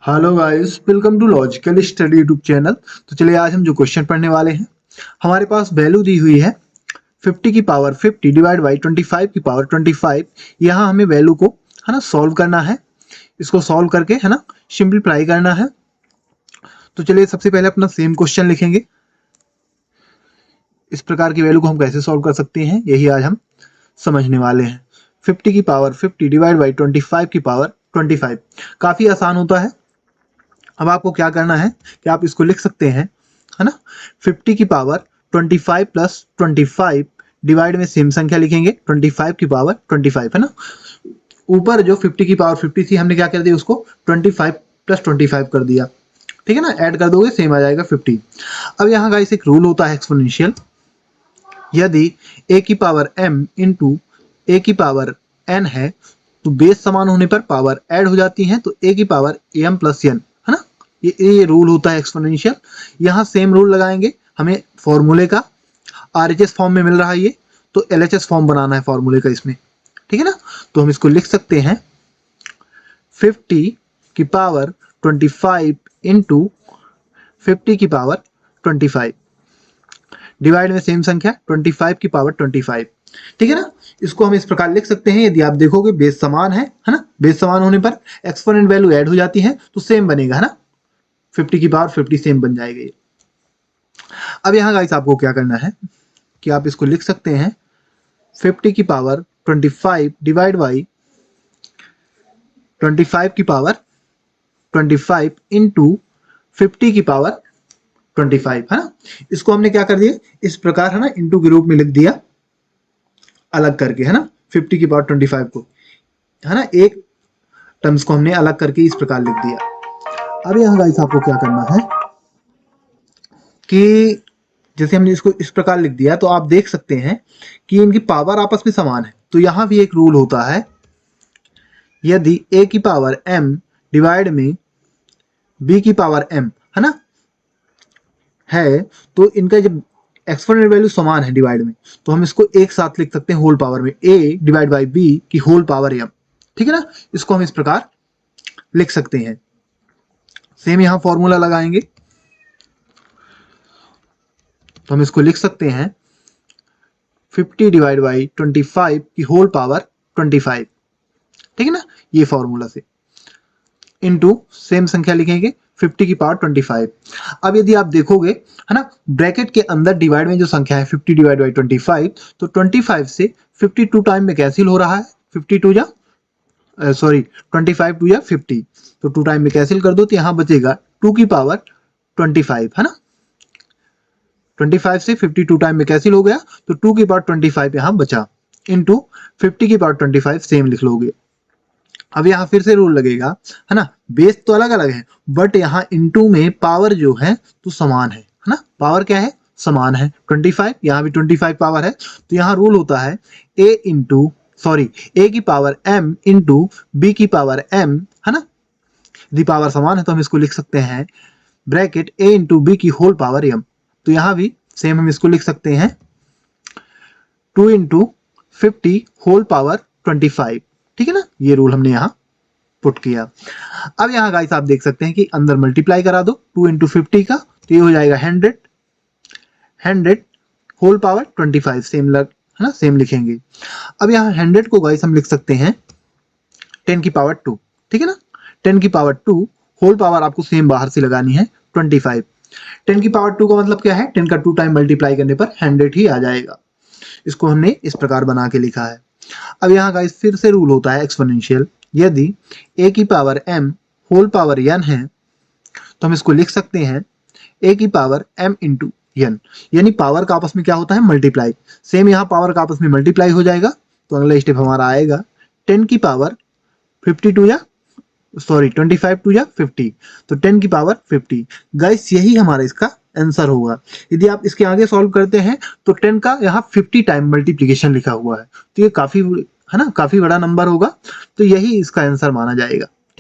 Hello guys, welcome to logical study YouTube channel. तो चलिए आज हम जो क्वेश्चन पढ़ने वाले हैं, हमारे पास वैल्यू दी हुई है 50 की पावर 50 डिवाइड बाई 25 की पावर 25। यहाँ हमें वैल्यू को है ना सॉल्व करना है। इसको सॉल्व करके है ना सिंप्लीफाई करना है। तो चलिए सबसे पहले अपना सेम क्वेश्चन लिखेंगे। इस प्रकार की वैल्यू को हम कैसे सॉल्व कर सकते हैं, यही आज हम समझने वाले हैं। 50 की पावर 50 डिवाइड बाई 25 की पावर 25 काफ़ी आसान होता है। अब आपको क्या करना है कि आप इसको लिख सकते हैं, है ना। 50 की पावर 25 प्लस 25 डिवाइड में सेम संख्या लिखेंगे 25 की पावर 25, है ना। ऊपर जो 50 की पावर 50 थी, हमने क्या कर दिया, उसको 25 प्लस 25 कर दिया। ठीक है ना, ऐड कर दोगे सेम आ जाएगा 50। अब यहाँ गाइस एक रूल होता है एक्सपोनेंशियल। यदि a की पावर m इंटू a की पावर n है तो बेस समान होने पर पावर ऐड हो जाती है, तो a की पावर m प्लस n, है ना। ये रूल होता है एक्सपोनेंशियल। यहाँ सेम रूल लगाएंगे। हमें फॉर्मूले का RHS फॉर्म में मिल रहा है, ये तो LHS फॉर्म बनाना है फॉर्मूले का इसमें। ठीक है ना, तो हम इसको लिख सकते हैं 50 की पावर 25 इंटू 50 की पावर 25 डिवाइड में सेम संख्या 25 की पावर 25। ठीक है ना, इसको हम इस प्रकार लिख सकते हैं। यदि आप देखोगे बेस समान है ना, बेस समान होने पर एक्सपोनेंट वैल्यू ऐड हो जाती है तो सेम बनेगा, है ना। 50 की पावर 50 सेम बन जाएगा ये। अब यहाँ गाइस आपको क्या करना है कि आप इसको लिख सकते हैं 50 की पावर 25 डिवाइड बाई 25 की पावर 25 इंटू 50 की पावर 25, है ना। इसको हमने क्या कर दिया, इस प्रकार है ना इंटू के रूप में लिख दिया अलग करके, है ना। 50 की पावर 25 को, है ना, एक टर्म्स को हमने अलग करके इस प्रकार लिख दिया। अब यहाँ गाइस आपको क्या करना है कि जैसे हमने इसको इस प्रकार लिख दिया, तो आप देख सकते हैं कि इनकी पावर आपस में समान है। तो यहाँ भी एक रूल होता है, यदि a की पावर m डिवाइड में b की पावर m, है ना, है, तो इनका जब एक्सपोनेंट वैल्यू समान है डिवाइड में, तो हम इसको एक साथ लिख सकते हैं होल पावर में, a डिवाइड बाई b की होल पावर m। ठीक है ना, इसको हम इस प्रकार लिख सकते हैं। सेम यहाँ फॉर्मूला लगाएंगे तो हम इसको लिख सकते हैं 50 डिवाइड बाई 25 की होल पावर 25। ठीक है ना, ये फॉर्मूला से इनटू सेम संख्या लिखेंगे 50 की पावर 25। अब यदि आप देखोगे, है ना, ब्रैकेट के अंदर डिवाइड में जो संख्या है 50 डिवाइड बाई 25, तो 25 से 52 टाइम में कैंसिल हो रहा है। 52 या सॉरी 25 टू या 50, तो 2 टाइम में कैंसिल कर दो तो यहाँ बचेगा 2 की पावर 25, है ना। 25 से 52 टाइम में कैंसिल हो गया, तो 2 की पावर 25 यहाँ बचा इनटू 50 की पावर 25 सेम लिख लोगे। अब यहाँ फिर से रूल लगेगा, है ना, बेस तो अलग अलग है बट यहाँ इनटू में पावर जो है तो समान है ना। पावर क्या है, समान है 25, यहाँ भी 25 पावर है, तो यहाँ रूल होता है a की पावर m इंटू b की पावर m, है ना। यदि पावर समान है तो हम इसको लिख सकते हैं ब्रैकेट a इंटू बी की होल पावर m। तो यहाँ भी सेम हम इसको लिख सकते हैं 2 इंटू 50 होल पावर 25। ठीक है ना, ये रूल हमने यहाँ पुट किया। अब यहाँ गाइस आप देख सकते हैं कि अंदर मल्टीप्लाई करा दो 2 इंटू 50 का, तो ये हो जाएगा 100 होल पावर 25 सेम है ना, सेम लिखेंगे। अब यहाँ 100 को गाइस हम लिख सकते हैं 10 की पावर 2। ठीक है ना, 10 की पावर 2 होल पावर आपको सेम बाहर से लगानी है 25। 10 की पावर 2 का मतलब क्या है, 10 का 2 टाइम मल्टीप्लाई करने पर 100 ही आ जाएगा। इसको हमने इस प्रकार बना के लिखा है। अब यहाँ गाइस फिर से रूल होता है एक्सपोनेंशियल। यदि a की power m whole power n है तो हम इसको लिख सकते हैं a की पावर m इंटू n, यानी पावर का आपस में क्या होता है, मल्टीप्लाई। सेम यहाँ पावर का आपस में मल्टीप्लाई हो जाएगा, तो अगला स्टेप हमारा आएगा 10 की पावर 52 या 25 टू या 50, तो 10 की पावर 50। गाइस यही हमारा इसका आंसर होगा। यदि आप इसके आगे सॉल्व करते हैं तो 10 का यहाँ 50 टाइम मल्टीप्लीकेशन लिखा हुआ है, तो ये काफी, है ना, काफी बड़ा नंबर होगा, तो यही इसका आंसर माना जाएगा।